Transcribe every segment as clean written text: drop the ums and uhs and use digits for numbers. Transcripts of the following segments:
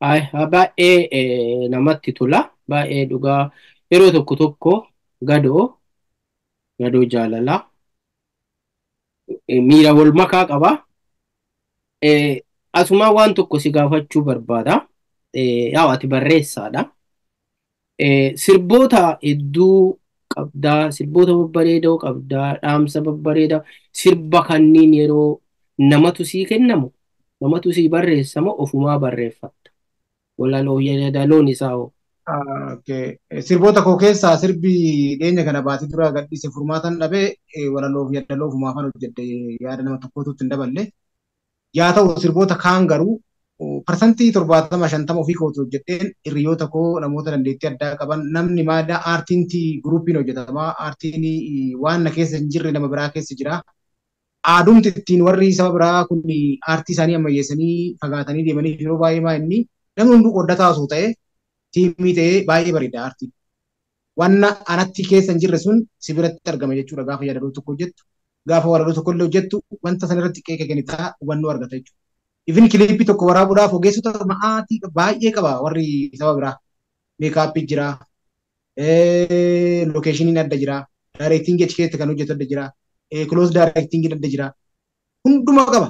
Baay'ee namatti tola. Baay'ee dhugaa yeroo tokko tokko gadoo gadoo jaalalaa miira wal makaa qaba. Asumaa waan tokko si gaafachuu barbaada. Yaa ati barreessaadha. Sirboota hedduu qabdaa, sirboota babbareedoo qabdaa, dhaamsa babbareedaa, sirba kanniin yeroo namatu sii kennamu, namatu sii barreessamu ofumaa barreeffatta. Walaloo yadaloon isaa hoo. Okay. Sirboota koo keessaa sirbi dhiyeenya kana baatii dura gadhiise furmaatan dhabee walaloof yaadaloof maafan hojjedhe yaada nama tokkootutti hin daballe. Yaa ta'u sirboota kaan garuu parsantii 70-50 ofii kootu hojjedheen hiriyoota koo namoota dandeettii addaa qaban namni maada aartiin guruupiin hojjetama aartiin waan na keessa hin jirre nama biraa keessa jira. Aadumti ittiin warri saba biraa kun aartii isaanii ammayyeessanii fagaatanii deemaniif yeroo baay'ee maa inni namni hunduu qoddataa osoo ta'e tiimii ta'ee baay'ee bareeda aartiin. Wanna anatti keessa hin jirre sun si biratti argama jechuudha gaafa yaadaloo tokko hojjettu. Gaafa walaloo tokko illee hojjettu wanta sanarratti qeeqa kennitaa hubannoo argata jechuudha. Ifin kiliippii tokko waraabuudhaaf ogeessota ma'aatii baay'ee qaba warri saba biraa. Meekaappii jira, lookeeshiniin adda jira, daayireektingii achi keessatti kan hojjetu adda jira, kiloos daayireektingiin adda jira. Hundumaa qaba.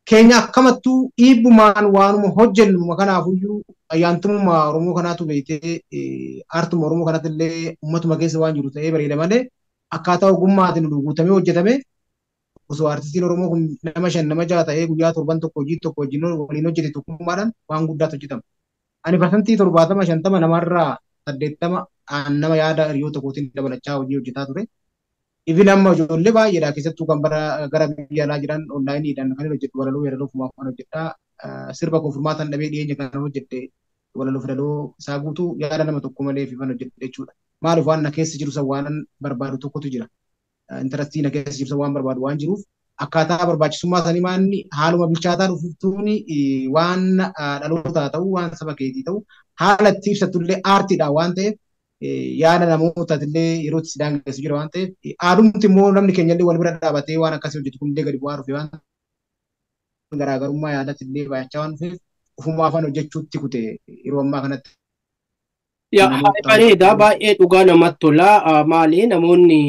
Keenya akkamattuu dhiibbumaan waanuma hojjennu kanaafuyyuu ayyaantummaa Oromoo kanaatu beektee aartuma Oromoo kanaatti illee uummatuma keessa waan jiru ta'ee bareeda malee akkaataa ogummaatiin guutamee hojjetame osoo aartistiin Oromoo kun nama 5 nama 6 ta'ee guyyaa torban tokko hojii tokko wajjin waliin hojjete tokkummaadhaan waan guddaatu hojjetama. Ani parsantii 70-50 namarraa 80 nama yaada hiriyoota kootiin dabalachaa hojii hojjetaa ture. Ifin amma ijoollee baay'eedha keessattuu kan gara biyya alaa jiran onlaayiniidhaan kan hojjetu walaloo yaadaloo fumaaf kan hojjedhaa. Sirba koo furmaatan dhabee dhiyeenya kan hojjedhe walaloo fidaloo isaa guutuu yaada nama tokko malee fi kan hojjedhe jechuudha. Maaliif waan na keessa jiru san waan barbaadu tokkotu jira. Intarastii na keessa jiru san waan barbaadu waan jiruuf akkaataa barbaachisummaa sanii maanni haaluma bilchaataa dhuftuun waan dhalootaa ta'u waan saba keetii ta'u haala itti ibsattullee aartiidha waan ta'eef yaada namoota illee yeroo itti daangessu jira waan ta'eef aadumti immoo namni keenya illee wal bira dhaabatee waan akkasii hojjetu kun illee gadi bu'aa dhufe waan garaagarummaa yaadatti illee baay'achaa waan dhufeef ofumaa afaan hojjechuutti kute yeroo ammaa kanatti. Bareedaa baay'ee dhugaa namatti tola. Maali namoonni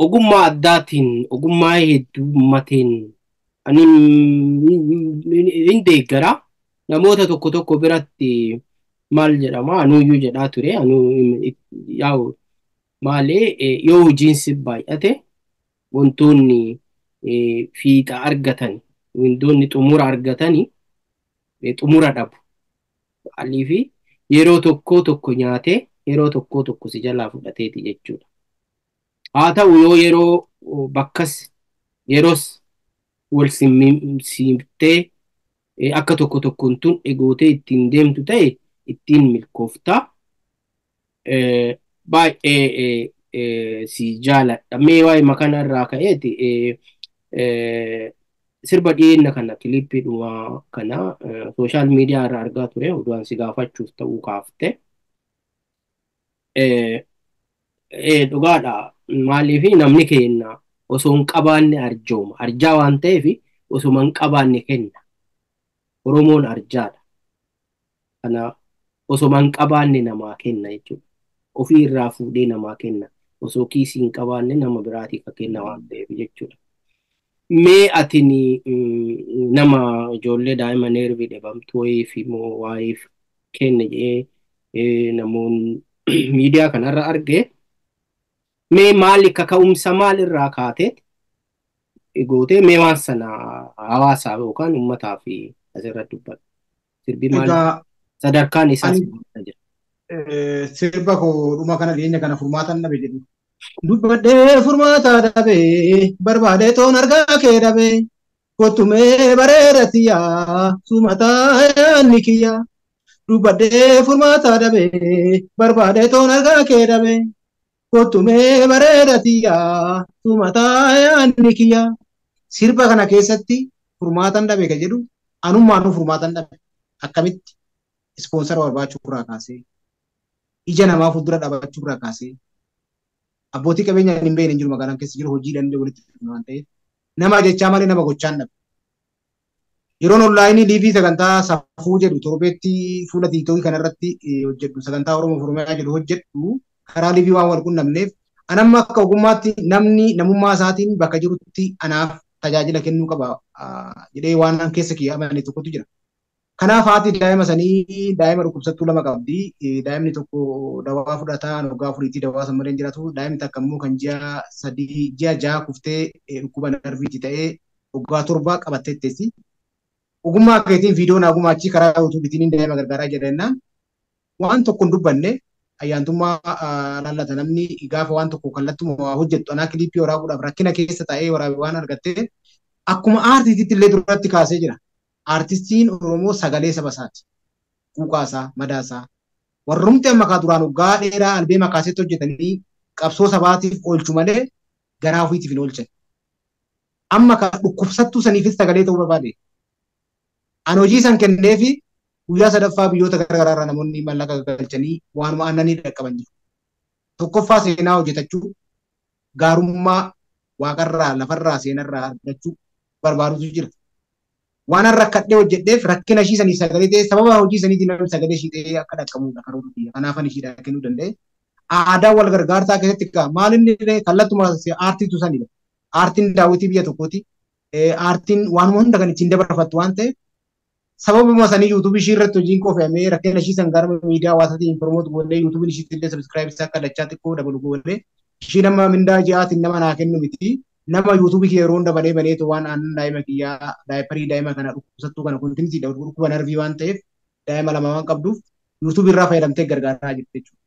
ogummaa addaatiin ogummaa heddummateen ani hin deeggara namoota tokko tokko biratti maal jedhama anuuyyuu jedhaa ture yaa'u maali yoo hojiinsi baay'ate wantoonni fiixa argatan wantoonni xumura argatanii xumura dhabu. Aliifi yeroo tokko tokko nyaatee yeroo tokko tokko si jalaa fudhateeti jechuudha. Haa ta'u yoo yeroo bakkas yeroos wal simsiimtee akka tokko tokkoon tun egootee ittiin deemtu ta'e ittiin milkooftaa. Baay'ee si jaaladha. Mee waa'ee makana irraa ka'eeti sirba dhiyeenya kana kiliippiidhuma kana sooshaal miidiyaa irraa argaa ture oduun si gaafachuuf ta'uu kaafte. Dhugaadha maaliif namni keenya osoo hin qabaanne arjooma arjaa waan ta'eef osoo hin qabaanne kenna. Oromoon arjaadha. Kana osoo hin qabaanne namaa kenna jechuudha. Ofii irraa fuudhee namaa kenna. Osoo kiisii hin qabaanne nama biraatiif kenna waan ta'eef jechuudha. Mee atini nama ijoollee daa'ima neervii dhabamtu wayiif immoo waa'eef kenna jedhee namoonni miidiyaa kanarra arge. Mee maali kaka'umsa maalirraa kaateet gootee mee waan sana hawaasaa yookaan uummataa fi asirra dubbata. Sirbi maal sadarkaan isaas jira. Sirba koo dhuma kana dhiyeenya kana furmaatan dhabe jedhu. Dubbadhee furmaataa dhabee barbaadee toon argaa kee dhabee kottumee bareedatiyaa sumataa yaanni kiyyaa. Dubbadhee furmaataa dhabee barbaadee toon argaa kee dhabee kottumee bareedatiyaa sumataa yaanni kiyyaa. Sirba kana keessatti furmaatan dhabe ka jedhu anummaanuu furmaatan dhabe akkamitti ispoonsara barbaachuu irraa kaasee ija namaa fuuldura dhaabachuu irraa kaasee abbootii qabeenyaa hin beekne jiru magaalaan keessa jiru hojii danda'e walitti waan ta'eef nama jechaa malee nama gochaan dhabe. Yeroon onlaayinii liivii sagantaa safuu jedhu torbeetti fuula tiiktookii kanarratti hojjedhu sagantaa Oromoo Oromiyaa jedhu hojjedhu karaa liivii waan wal qunnamneef anamma akka ogummaatti namni namummaa isaatiin bakka jirutti anaaf tajaajila kennuu qaba jedhee waan keessa kiyya amane tokkotu jira. Kanaaf haati daa'ima sanii daa'ima dhukkubsattuu lama qabdi. Daa'imni tokko dawaa fudhataa waggaa afuriitti dawaa sammadeen jiraatu. Daa'imni takka immoo kan ji'a ja'a kuftee dhukkuba narviitti ta'ee waggaa torba qabattee teessi. Ogummaa keetiin viidiyoo naa gumaachii karaa yuutuubiitiin daa'ima gargaaraa jedhennaan waan tokko hin dubbanne ayyaantummaa laallata namni gaafa waan tokko kallattuma hojjettu anaa kiliippii waraabuudhaaf rakkina keessa taa'ee waraabe waan argattee akkuma aartiitti illee duratti kaasee jira. Aartistiin Oromoo sagalee saba isaati. Quuqaasaa, madaasaa. Warrumti amma kaa duraan waggaa dheeraa albeema kaasetti hojjetanii qabsoo sabaatiif oolchu malee garaa ofiitiif hin oolchan. Amma kaa dhukkubsattuu saniifis sagalee ta'uu barbaade. An hojii san kennee fi guyyaa sadaffaa biyyoota garaagaraa irraa namoonni mallaqa galchanii waanuma aannanii dhaqqaban jiru. Tokkoffaa seenaa hojjetachuu, gaarummaa waaqarraa, lafarraa, seenarraa argachuu barbaadutu jira. Waan rakkadhee hojjedheef rakkina ishii sanii sagalee ta'ee sababa hojii saniitiin namni sagalee ishii ta'ee akka dhaqqabuudha karoora biyya. Kanaafan ishiidhaa kennuu danda'e. Aadaa wal gargaarsaa keessatti maalinni kallattuma aartiitu sanidha. Aartiin daawwitii biyya tokkooti. Aartiin waanuma hunda kan ittiin dabarfattu waan ta'eef sababuma sanii yuutuubii ishii irratti hojiin qoofamee rakkina ishii san gara miidiyaa hawaasaatiin promoot godhee yuutuubiin ishii illee sabskiraayib isaa akka dachaa xiqqoo dabalu godhee ishii nama mindaa ji'aatiin nama naa kennu miti. Nama yuutuubii kee yeroon dabalee baneetu waan aannan daa'ima kiyyaa daayiparii daa'ima kana dhukkubsattuu kana kontiiniti dhukkuba narvii waan ta'eef daa'ima lama waan qabduuf yuutuubii irraa fayyadamtee gargaaraa jirti jechuudha.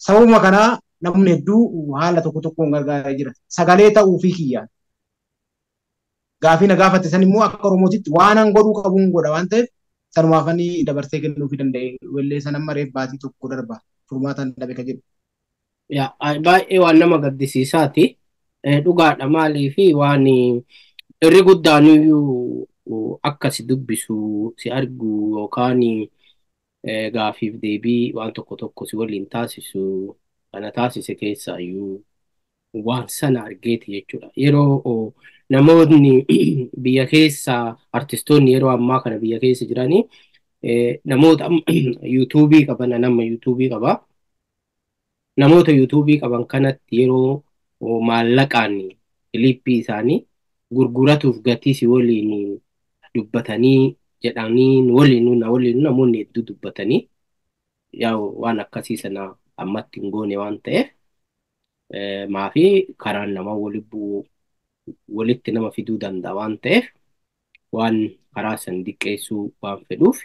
Sababuma kanaa namni hedduu haala tokko tokkoon gargaaraa jira. Sagalee ta'uu fi kiyyaan. Gaafii na gaafatte san immoo akka Oromootitti waan an godhuu qabuun godha waan ta'eef sanumaafanii dabarsee kennuufii danda'e. Wallee san amma reef baatii tokko darba furmaataan dhabe ka jedhu. Baay'ee waan nama gaddisiisaati. Dhugaadha maalii fi waan irri guddaan iyyuu akka si dubbisu si argu yookaan gaafiif deebii waan tokko tokko si waliin taasisu kana taasise keessaa iyyuu waan sana argeeti jechuudha. Yeroo namoonni biyya keessa artistoonni yeroo ammaa kana biyya keessa jiranii namoota yuutuubii qaban nama yuutuubii qaba. Namoota yuutuubii qaban kanatti yeroo maallaqaan kiliippii isaanii gurguratuuf gatii si waliin dubbatanii jedhanii waliin namoonni hedduu dubbatanii waan akkasii sana ammatti hin goone waan ta'eef maafi karaan nama walitti nama fiduu danda'a waan ta'eef waan karaa san diqqeessuu waan fedhuuf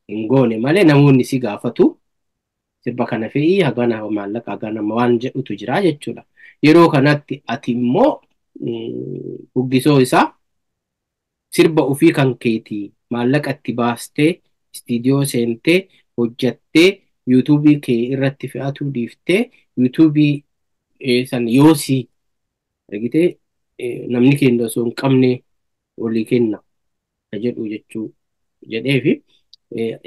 hin goone malee namoonni si gaafatu sirba kana fe'ii hagana maallaqa hagana waan jedhutu jira jechuudha. Yeroo kanatti ati immoo guggisoo isaa sirba ofii kan keetii maallaqa itti baastee istiidiyoo seentee hojjattee yuutuubii kee irratti fe'atuu dhiiftee yuutuubii san yoosii argitee namni keenya osoo hin qabne walii kenna jedhu jechuu jedheefi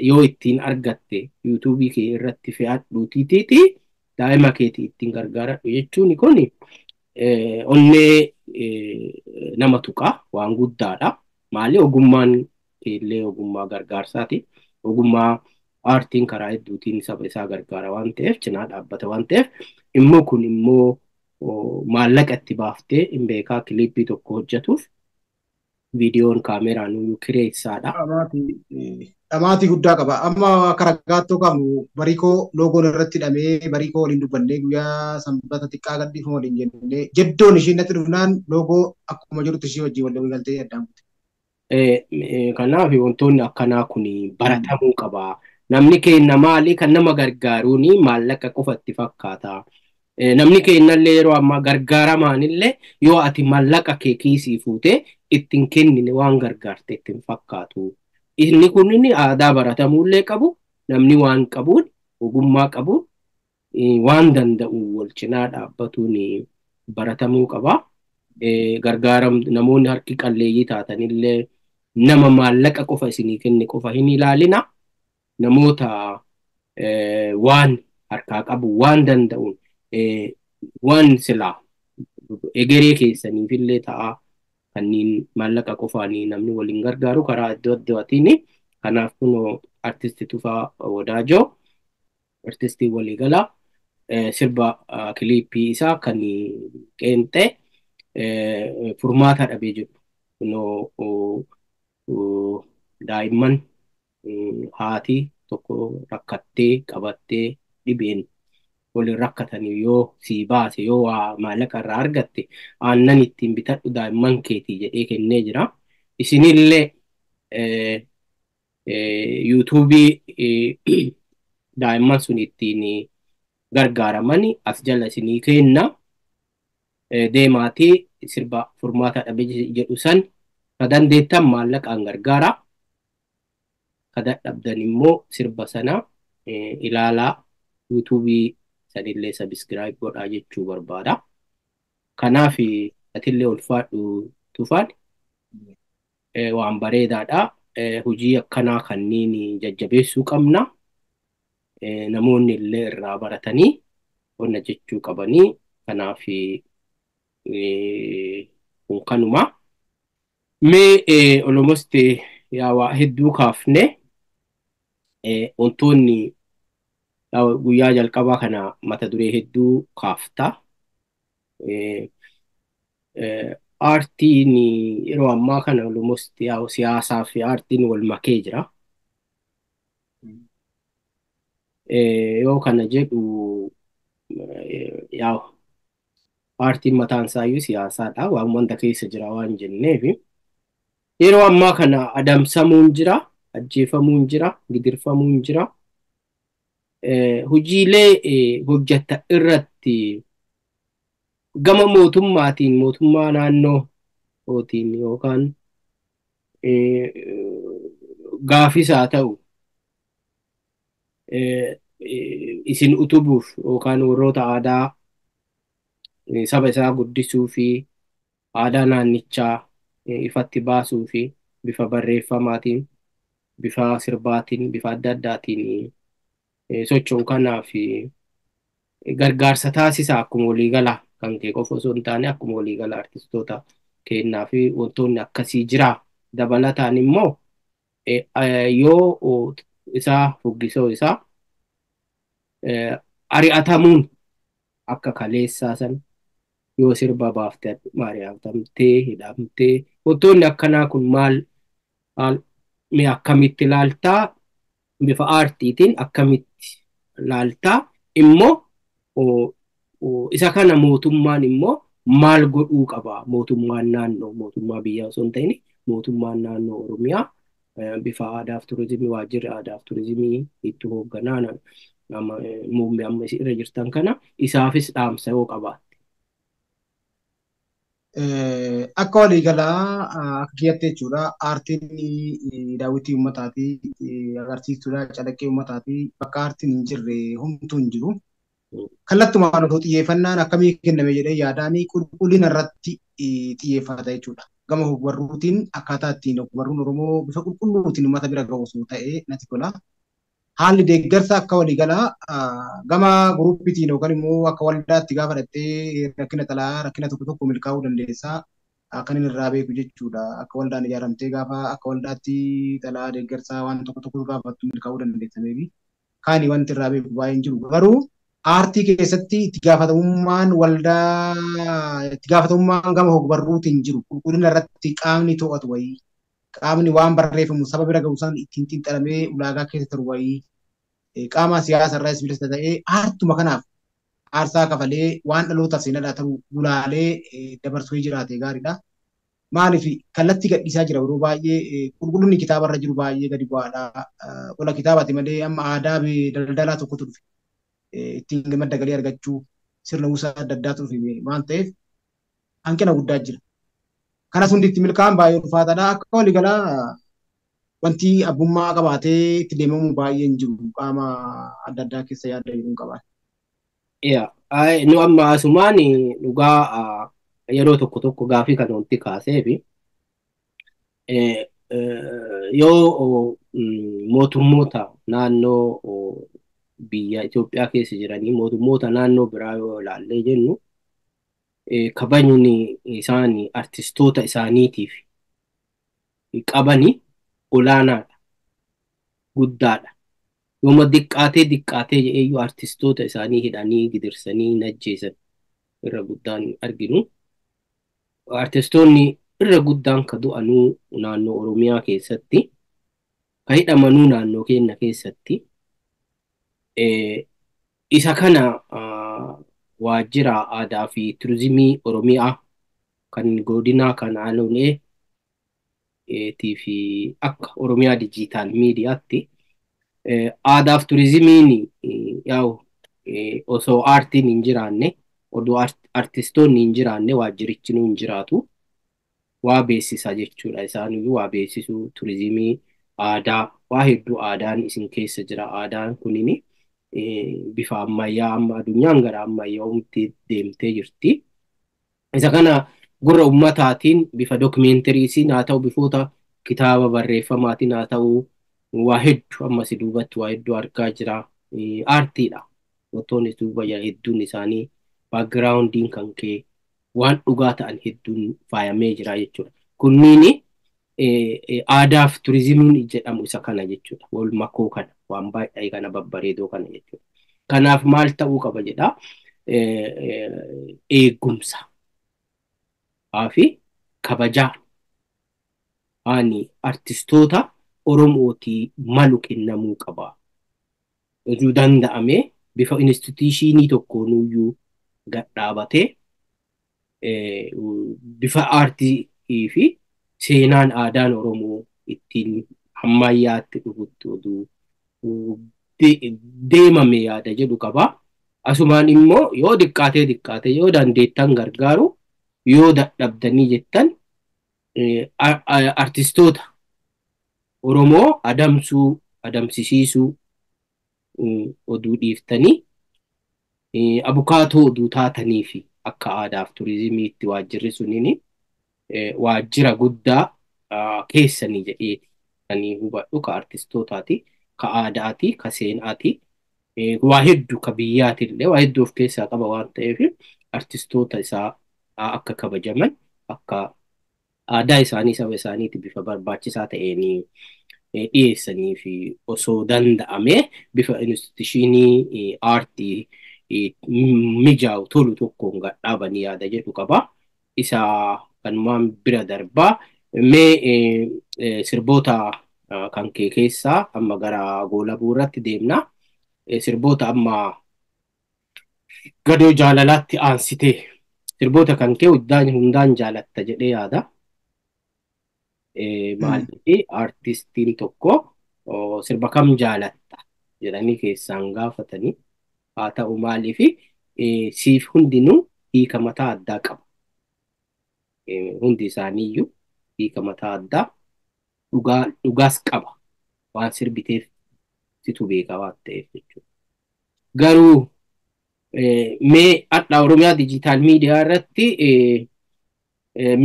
yoo ittiin argatte yuutuubii kee irratti fe'adhu tiitiitii daa'ima keetii ittiin gargaaradhu jechuun kun onnee nama tuqaa waan guddaadha. Maali ogummaan illee ogummaa gargaarsaati. Ogummaa aartiin karaa hedduutiin saba isaa gargaara waan ta'eef cinaa dhaabbata waan ta'eef immoo kun immoo maallaqa itti baaftee hin beekaa kiliippii tokko hojjetuuf viidiyoon kaameraan iyyuu kireessaadha. Dhamaatii guddaa qaba. Amma akka raggaattuu qabnu bariikoo loogoon irratti hidhamee bariikoo waliin dubbannee guyyaa sanbata xiqqaa gadhiifama waliin jennee jeddoon isheen natti dhufnaan loogoo akkuma jirutti ishee wajjin wal galtee addaan kutte. Kanaaf wantoonni akkanaa kun baratamuu qaba. Namni keenya maali kan nama gargaaruun maallaqa qofatti fakkaata. Namni keenyallee yeroo ammaa gargaaramaanillee yoo ati maallaqa kee kiisii fuutee ittiin kennine waan gargaarte ittiin fakkaatu. Inni kun aadaa baratamullee qabu namni waan qabuun ogummaa qabuun waan danda'u wal cinaa dhaabbatuun baratamuu qaba. Namoonni harki qalleeyyii taatanillee nama maallaqa qofa isinii kenne qofa hin ilaalina. Namoota waan harkaa qabu waan danda'uun waan silaa egeree keessaniifillee ta'a kanneen maallaqa qofaanii namni waliin gargaaru karaa adda addaatiin. Kanaaf kun artistii Tufaa Wadaajoo artistii waliigalaa sirba kiliippii isaa kan qeenxee furmaata dhabee jiru. Kunoo daa'imman haati tokko rakkattee qabattee dhibeen waliin rakkatanii yoo sii baase yoo maallaqa irraa argatte aannan ittiin bitadhu daa'imman keetii jedhee kennee jira. Isinillee yuutuubii daa'imman sun ittiin gargaaramani as jala isinii kenna. Deemaatii sirba furmaata dhabe jedhu san ka dandeettan maallaqaan gargaara. Ka dadhabdan immoo sirba sana ilaalaa yuutuubii sanillee sabiskiraayib godhaa jechuu barbaada. Kanaaf atillee ulfaadhu Tufaan waan bareedaadha. Hojii akkanaa kanneen jajjabeessuu qabna. Namoonni illee irraa baratanii qonna jechuu qabanii. Kanaaf kun kanuma. Mee almost waa hedduu kaafne wantoonni guyyaa jalqabaa kana mata duree hedduu kaafta. Aartiin yeroo ammaa kana almost siyaasaa fi aartiin wal makee jira. Yoo kana jedhu aartiin mataan isaayyuu siyaasaadha. Waan wanta keessa jira waan jenneef yeroo ammaa kana adamsamuun jira, ajjeefamuun jira, gidirfamuun jira. Hojiilee hojjeta irratti gama mootummaatiin mootummaa naannootiin yookaan gaafisaa ta'u isin utubuuf yookaan warroota aadaa saba isaa guddisuu fi aadaa naannichaa ifatti baasuu fi bifa barreeffamaatiin, bifa sirbaatiin, bifa adda addaatiin socho'u kanaaf gargaarsa taasisaa akkuma waliigalaa kan kee qofa osoo hin taane akkuma waliigalaa artistoota kennaa fi wantoonni akkasii jira. Dabalataan immoo yoo isaa fuggisoo isaa ari'atamuun akka kaleessaa san yoo sirba baaftee mari'atamtee hidhamtee wantoonni akkanaa kun maal akkamitti ilaaltaa? Bifa aartiitiin akkamitti ilaaltaa? Immoo isa kana mootummaan immoo maal godhuu qaba? Mootummaan naannoo, mootummaa biyyaa osoo hin ta'in mootummaan naannoo Oromiyaa bifa aadaaf turizimii, waajjirri aadaaf turizimii itti hoogganaa muummee amma irra jirtan kana isaafis dhaamsa yoo qabaatte. Akka waliigalaa akka kiyyatte jechuudha. Aartiin daawwitii uummataati, agarsiistuudha, calaqqee uummataati. Bakka aartiin hin jirre homtuu hin jiru. Kallattumaan otoo xiyyeeffannaan akkamii kenname jedhee yaadaan qulqullina irratti xiyyeeffata jechuudha. Gama ogbarruutiin akkaataa ittiin ogbarruun Oromoo bifa qulqulluutiin uummata bira gahu osoo ta'ee natti tola. Haalli deeggarsa akka waliigalaa gama guruupiitiin yookaan immoo akka waldaatti gaafa dhattee rakkina xalaa rakkina tokko tokko milkaa'uu dandeessaa. Akka inni irraa beeku jechuudha. Akka waldaan ijaaramtee gaafa akka waldaatti xalaa deeggarsaa waan tokko tokko gaafattu milkaa'uu dandeessameefi kaani wanti irraa beeku baay'een jiru. Garuu aartii keessatti itti gaafatamummaan waldaa itti gaafatamummaan gama ogbarruutiin jiru qulqullina irratti qaamni to'atu wayii qaamni waan barreeffamu saba bira gahu san ittiin xiinxalamee ulaagaa keessa taru wayii qaama siyaasa irraa bilisa ta'ee aartuma kanaaf aarsaa kafalee waan dhalootaaf seenaadhaa ta'u gulaalee dabarsuu jiraate gaariidha. Maaliif kallattii gadhiisaa jira yeroo baay'ee qulqullinni kitaaba irra jiru baay'ee gadi bu'aadha. Qola kitaabaati malee amma aadaa daldalaa tokkotu dhufe. Ittiin madda galii argachuu sirna uwwisaa adda addaatu dhufe waan ta'eef hanqina guddaa jira. Kanas hundi itti milkaa'an baay'ee ulfaataadha. Akka waliigalaa wanti abbummaa qabaatee itti deemamu baay'een jiru qaama adda addaa keessa yaada jedhuun qabaate. Nu amma asumaan dhugaa yeroo tokko tokko gaafii kana wanti kaasee fi yoo mootummoota naannoo biyya Itoophiyaa keessa jiranii mootummoota naannoo biraa yoo ilaallee jennu kabajni isaan artistoota isaaniitiif qabani olaanaadha, guddaadha. Yooma diqqaatee jedheeyyuu artistoota isaanii hidhanii gidirsanii najjeesan irra guddaan arginu. Artistoonni irra guddaan ka du'anuu naannoo Oromiyaa keessatti, ka hidhamanuu naannoo keenya keessatti. Isa kana waajjira aadaa fi turizimii Oromiyaa kan godinaa kan Aalonee fi akka Oromiyaa Dijiitaal Miidiyaatti aadaaf turizimiin osoo aartiin hin jiraanne, odoo artistoonni hin jiraanne waajjirichi hin jiraatu. Waa beeksisa jechuudha. Isaaniyyuu waa beeksisuu, turizimii, aadaa, waa hedduu aadaan isin keessa jira. Aadaan kunini bifa ammayyaa amma addunyaan gara ammayyaa'umti deemtee jirti. Isa kana gurra ummataatiin bifa dookumeentariisiin haa ta'u, bifoota kitaaba barreeffamaatiin haa ta'u, waa hedduu ammas duubatti waa hedduu argaa jira. Aartiidha. Wantoonni duuba hedduun isaanii baakgiraawundiin kan kee waan dhugaa ta'an hedduun faayamee jira jechuudha. Kunniin aadaaf turizimiin jedhamu isa kana jechuudha. Wal makoo kana, waan baay'ee kana babbareedoo kana jechuudha. Kanaaf maal ta'uu qaba jedhaa? Eegumsa fi kabajaa ani artistoota Oromootii malu kennamuu qaba. Osoo danda'amee bifa instituushinii tokkoonuyyuu gadhaabatee bifa aartii fi seenaan aadaan Oromoo ittiin ammayyaatti dhufutti oduu deemame yaada jedhu qaba. Asumaan immoo yoo diqqaate yoo dandeettan gargaaru, yoo dadhabdanii jettan artistoota Oromoo adamsisiisuu oduu dhiiftanii abukaatoo oduu taatanii fi akka aadaaf turizimiitti waajjirri suniin waajjira guddaa keessanii jedheeti kan hubadhu. Ka artistootaati, ka aadaati, ka seenaati, waa hedduu ka biyyaatillee waa hedduu of keessaa qaba waan ta'eef artistoota isaa akka kabajaman, akka aadaa isaanii saba isaaniitti bifa barbaachisaa ta'een dhiyeessanii fi osoo danda'amee bifa instituushinii aartii mijaa'u tolu tokkoon gadhaabanii yaada jedhu qaba. Isa kanumaan bira darbaa mee sirboota kan kee keessaa amma gara goolabuu irratti deemna. Sirboota amma gadoo jaalalaatti aansitee sirboota kan kee hundaan jaalatta jedhee yaada. Maaliif artistiin tokko sirba kam jaalatta jedhanii keessaan gaafatanii, haa ta'u maaliif siif hundinuu hiika mataa addaa qaba. Hundi isaaniiyyuu hiika mataa addaa dhugaas qaba. Waan sirbiteef situ beeka waan ta'eef jechuudha. Garuu mee adda Oromiyaa Dijiitaal Miidiyaa irratti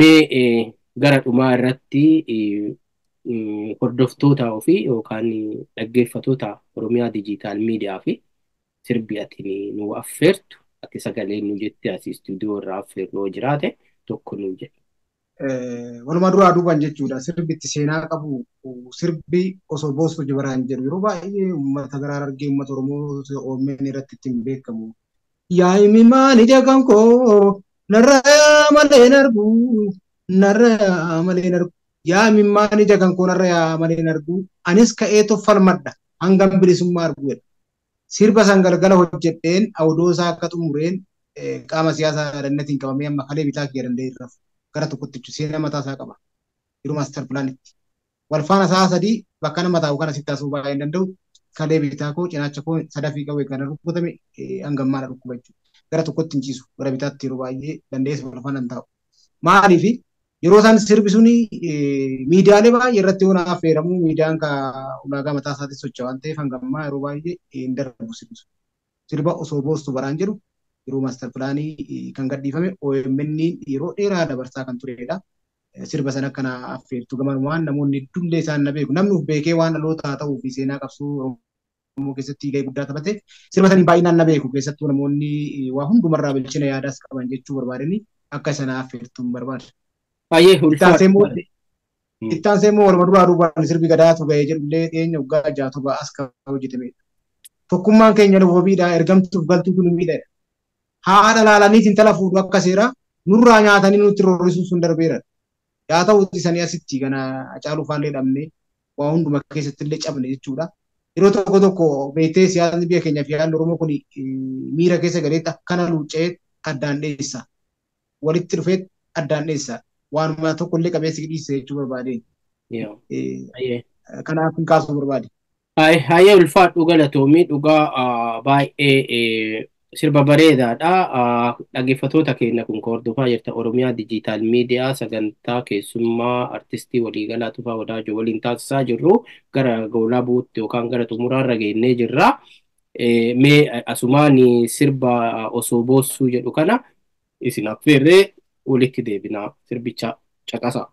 mee gara dhumaa irratti hordoftootaa ofii yookaan dhaggeeffatoota Oromiyaa Dijiitaal Miidiyaa fi sirbi ati nu affeertu, ati sagalee nu jettee asii istuudiyoo irraa affeerroo jiraate tokko nu jedhe. Walumaa duraa duubaan jechuudha. Sirbitti seenaa qabu sirbi osoo boostuu jibaraan jedhu yeroo baay'ee uummata garaa argee uummata Oromoo OMN irratti ittiin beekamu. Yaa himimaan ija kan koo narraa malee nargu. Narra malee nargu, yaa himimaan ija kan koo narra malee nargu, anis ka'ee toffalmadha hangam bilisummaa arguudha. Sirba san galgala hojjedheen awdoo isaa akka xumureen qaama siyaasaa dandeettiin qabamee amma kalee bitaa kee danda'e irra gara tokkotti seenaa mataa isaa qaba. Yeroo maaster pilaanitti wal faana isaa sadii bakka nama taa'u kana sitti taasisuu baay'ee hin danda'u. Kalee bitaa koo cinaacha koo sadafii qabu kan rukutame hangammaadha dhukkuba jechuudha. Gara tokkotti hin ciisu gara bitaatti yeroo baay'ee dandeessu wal faana hin taa'u. Maaliif yeroo isaan sirbi suni miidiyaalee baay'ee irratti yoo affeeramu miidiyaan ka ulaagaa mataa isaatiin socho'a waan ta'eef hangammaa yeroo baay'ee hin darbu sirbi sun. Sirba osoo boostuu baraan jedhu yeroo maaster pilaanii kan gadhiifame OMN yeroo dheeraa dabarsaa kan turedha. Sirba sana akkana affeertu gamanumaan namoonni hedduullee isaan na beeku. Namni of beekee waan dhaloota haa ta'uu fi seenaa qabsuu Oromoo keessatti gahee guddaa taphate sirba sanii baay'inaan na beeku. Keessattuu namoonni waa hundumarraa bilchina yaadaas qaban jechuu barbaadanii akka sanaaf firtuun barbaada. Baay'ee ulfaata. Ittaan seemmoo waluma duraa duubaan sirbi gadaatu ga'ee jedhullee dhiyeenya waggaa jaatuma as kan hojjetamedha. Tokkummaan keenya wabiidhaa ergamtuuf galtuu kun miidhagha. Haadha laalaniitiin intala fuudhu akka seera nurraa nyaatanii nutti roorrisuun sun darbeera. Yaa ta'uutti sanii asitti kana Hacaaluu faallee dhabnee waa hunduma keessatti illee cabne jechuudha. Yeroo tokko tokko beektee siyaasni biyya keenyaa fi haalli Oromoo kun miira keessa galeetti akkana luucca'ee addaan dheessa. Walitti dhufee addaan dheessa. Waanuma tokko illee qabeessi dhiisse jechuu barbaade. Kanaaf hin kaasuu barbaade. Hayyee ulfaadhu galatoomii dhugaa baay'ee sirba bareedaadha. Dhaggeeffattoota keenya kun hordofaa jirta Oromiyaa Dijiitaal Miidiyaa sagantaa keessummaa artistii waliigalaa Tufaa Wadaajoo waliin taasisaa jirru gara goolaa buutti yookaan gara xumuraarra geennee jirra. Mee asumaan sirba osoo boossuu jedhu kana isin affeerree walitti deebinaa sirbicha caqasaa.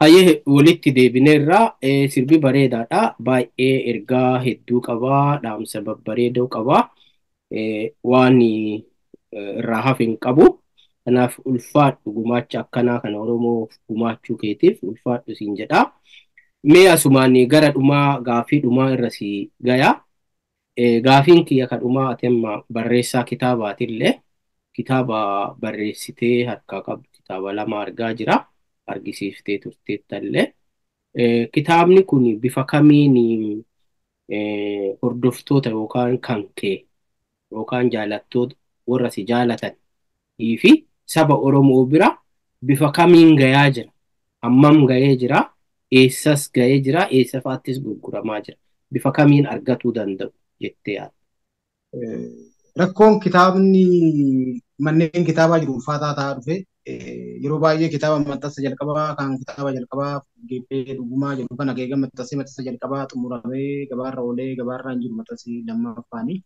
Hayyee walitti deebineerra sirbi bareedaadha. Baay'ee ergaa hedduu qabaa. Dhaamsa babbareedoo qabaa. Waan irraa hafe hin qabu. Kanaaf ulfaadhu gumaacha akkanaa kana Oromoof gumaachuu keetiif ulfaadhu siin jedha. Mee asumaan gara dhumaa gaafii dhumaa irra si gaya. Gaafiin kiyya kan dhumaa ati amma barreessaa kitaabaatiillee kitaaba barreessitee harkaa qabdu kitaaba 2 argaa jira. Argisiiftee turteettallee. Kitaabni kun bifa kamiin hordoftoota yookaan kan kee yookaan jaalattoota warra si jaalatanii fi saba Oromoo bira bifa kamiin gayaa jira? Hammam gahee jira? Eessas gahee jira? Eessa fa'aattis gurguramaa jira? Bifa kamiin argatuu danda'u jettee yaadda? Rakkoon kitaabni manneen kitaabaa jiru ulfaataa ta'aa dhufe yeroo baay'ee kitaaba maxxansa jalqabaa kan kitaaba jalqabaa geebbee dhugumaa jedhu kana eega maxxansa jalqabaa xumuramee gabaarra oolee gabaarra hin jiru maxxansi lammaffaanii.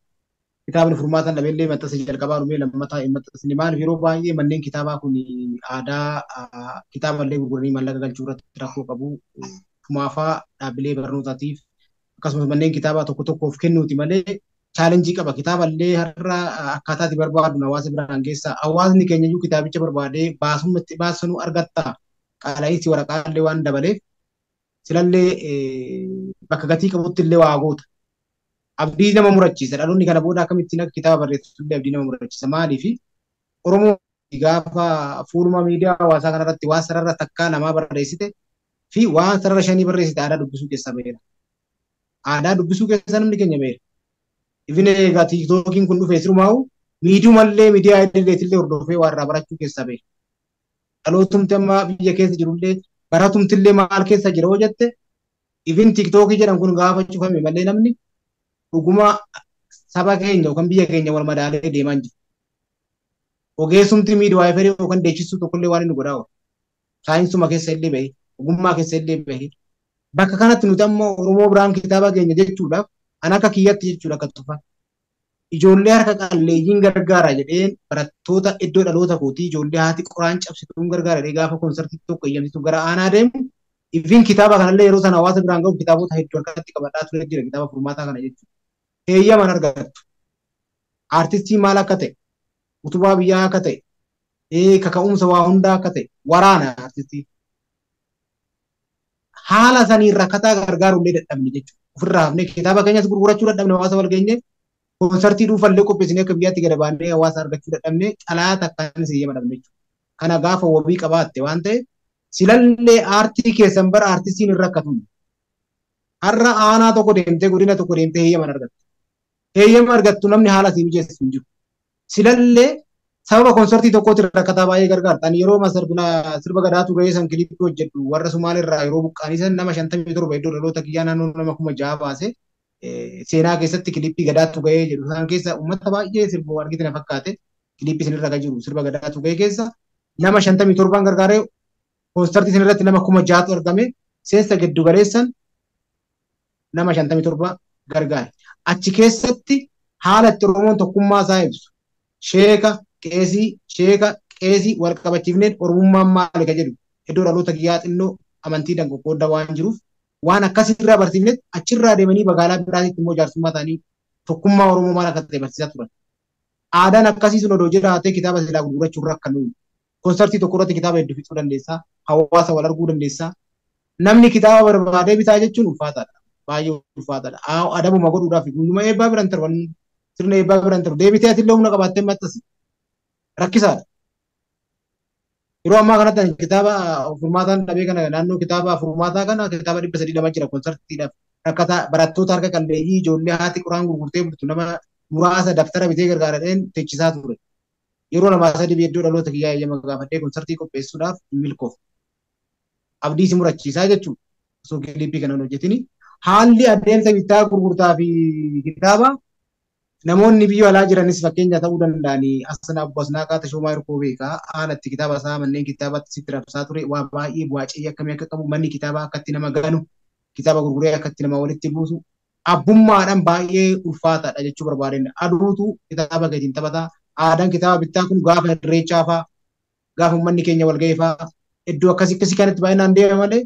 Kitaabni furmaatan dhabeellee maxxansa jalqabaa dhumee lammataa hin maxxansine maaliif yeroo baay'ee manneen kitaabaa kun aadaa kitaaballee gurguranii maallaqa galchuu irratti rakkoo qabu. Kumaafaa dhaabbilee barnootaatiif akkasumas manneen kitaabaa tokko tokkoof kennuuti malee chaalenjii qaba. Kitaaballee har'a akkaataa itti barbaadu hawaasa biraan geessa. Hawaasni keenya iyyuu kitaabicha barbaadee baasumatti baasanuu argatta. Qaala'iinsi waraqaallee waan dabaleef silallee bakka gatii qabutti illee waa goota. Abdii nama murachiisa. Dhaloonni kana booda akkamittiin akka kitaaba barreessitullee abdii nama murachiisa. Maaliif Oromoo gaafa fuuluma miidiyaa hawaasaa kanarratti waan sarara takkaa namaa barreessite fi waan sarara 5 barreessite aadaa dubbisuu keessaa baheera. Aadaa dubbisuu keessaa namni keenya baheera. Ifin egaa tiiktookiin kun dhufee sirumaa'u miidiyumallee miidiyaa idileetillee hordofee waan irraa barachuu keessaa baheera. Dhalootumti amma biyya keessa jirullee baratumtillee maal keessa jira hoo jette ifin tiiktookii jedhan kun gaafa cufame malee namni dhuguma saba keenya yookaan biyya keenya wal madaalee deemaa jiru. Ogeessumti miidiyaa eferii yookaan deechisuu tokkollee waan inni godhaa oolu. Saayinsuma keessa illee bahee, ogummaa keessa illee bahee. Bakka kanatti nuti amma Oromoo biraan kitaaba keenya jechuudhaaf an akka kiyyatti jechuudha akka tufan. Ijoollee harka qalleeyyiin gargaara jedheen barattoota iddoo dhaloota kootii ijoollee haati qoraan cabsituun gargaara jedhee gaafa koonsartii tokko eeyyamsitu gara aanaa deemu. Ifin kitaaba kanallee yeroo sana hawaasa biraan gahu kitaabota hedduu harkatti qabadhaa ture jira kitaaba furmaataa kana jechuudha. Heeyyaman argattu. Aartistii maal akka ta'e, utubaa biyyaa akka ta'e, kaka'umsa waa hundaa akka ta'e, waraana aartistii. Haala saniin rakkataa gargaarullee dadhabne jechuudha. Ofirraa hafnee kitaaba keenyas gurgurachuu dadhabne hawaasa wal geenye koonsartii dhuunfallee qopheessinee akka biyyaatti gada baannee hawaasa argachuu dadhabne calaa takkaan heeyyama dhabne jechuudha. Kana gaafa wabii qabaatte waan ta'eef silallee aartii keessan bara aartistiin hin rakkatu. Har'a aanaa tokko deemtee godina tokko deemtee heeyyaman argattu. Heeyyama argattu namni haala sii mijeessu hin jiru. Silallee sababa koonsartii tokkootti rakkataa baay'ee gargaarta. Ani yeroo sirba gadaatu gahee san kilippii hojjedhu warra Sumaalirraa yeroo buqqaanii san nama 57 iddoo dhaloota kiyyaa naannoo nama 6,000 baase seenaa keessatti kilippii gadaatu gahee jedhu san keessa uummata baay'ee sirba argite na fakkaate kilippii sinirra kan jiru sirba gadaatu gahee keessa nama 57 gargaaree koonsartii sinirratti nama 6,000 argame seensa giddu galeessan nama 57 gargaare. Achi keessatti haala itti Oromoon tokkummaa isaa ibsu sheeka qeesii wal qabachiifneen Oromummaan maali ka jedhu iddoo dhaloota kiyyaa xinnoo amantiidhaan qoqqooddaa waan jiruuf waan akkasirraa barsiifnetti achirraa deemanii magaalaa biraatitti immoo jaarsummaa ta'anii tokkummaa Oromoo maal akka ta'e barsiisaa turan. Aadaan akkasii sun odoo jiraatee kitaaba silaa gurgurachuurra akka nuyi koonsartii tokko irratti kitaaba hedduu fixuu dandeessaa hawaasa wal arguu dandeessaa namni kitaaba barbaadee bitaa jechuun ulfaataadha. Baay'ee ulfaataadha. Adabuma godhuudhaaf guyyuma eebbaa biraan darban sirna eebbaa biraan darbu deebitee atillee humna qabaattee maxxansi rakkisaadha. Yeroo ammaa kanatti kitaaba furmaataan dhabee kana naannoo kitaaba furmaataa kana kitaaba 300 jira koonsartiidhaaf rakkataa barattoota harka qalleeyyii ijoollee haati qoraan gurgurtee bultu nama muraasa daftara bitee gargaaradheen teechisaa ture. Yeroo 2-3 iddoo dhaloota kiyyaa eeyyama gaafadhee koonsartii qopheessuudhaaf hin milkoof. Abdii si murachiisaa jechuudha. Osoo kilippii kana hin hojjetini. Haalli adeemsa bittaa gurgurtaa fi kitaaba namoonni biyya alaa jiranis fakkeenya ta'uu danda'anii Asnaa Abbasnaaqaa Tashoomaa Hirkoo beekaa haala itti kitaaba isaa manneen kitaabatti sitti rabsaa ture waa baay'ee bu'aacii akkamii akka qabu manni kitaabaa akka itti nama ganu kitaaba gurguree akka itti nama walitti buusu abbummaadhaan baay'ee ulfaataadha jechuu barbaadeen aduutu kitaaba gatiin taphataa aadaan kitaaba bittaa kun gaafa irreechaa fa'aa gaafa manni keenya wal ga'ee fa'aa iddoo akkasii kanatti baay'inaan deema malee